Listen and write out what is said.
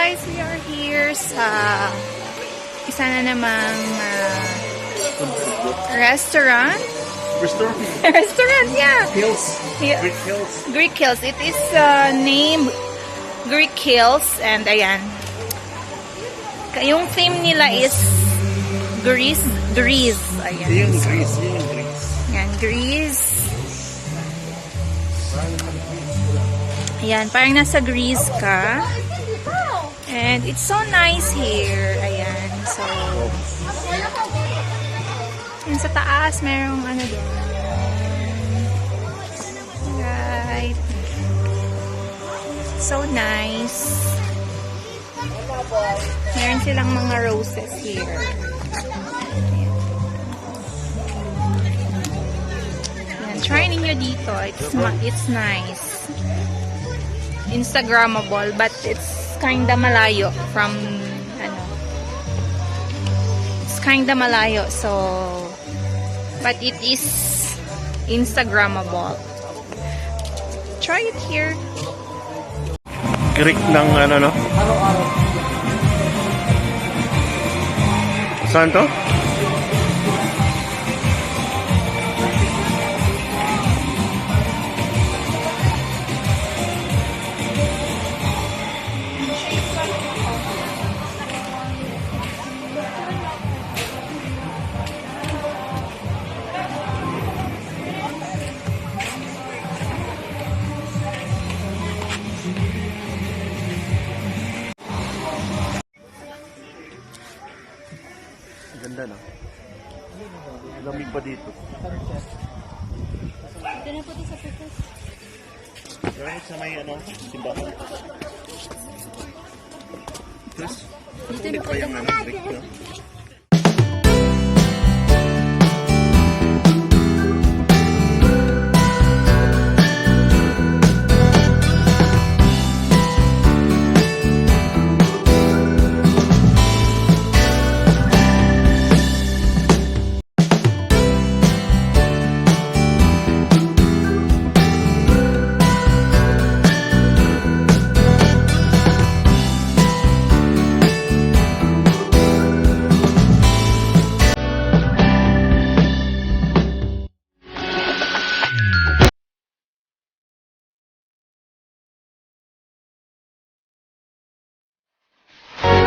guys, we are here sa isa na namang restaurant. Restaurant, yeah. Hills. Yeah. Greek Hills. Greek Hills. It is named Greek Hills, and ayan. Yung theme nila is Greece. Ayan. Yung Greece. Ayan, Greece. Ayan, parang nasa Greece ka. And it's so nice here. Ayan, so yun sa taas, merong ano doon. Right. So nice. Meron silang mga roses here. Ayan, try ninyo dito. It's nice. Instagrammable, but it's kinda malayo from ano. It's kinda malayo, so but it is Instagrammable. Try it here. Greek ng ano, no? Saan to? Ganda, no? Lamig pa dito. Ito na po ito sa purpose. Gawin sa may ano, simbahan. Tapos, Dito na po pa yung ano, Greek, no?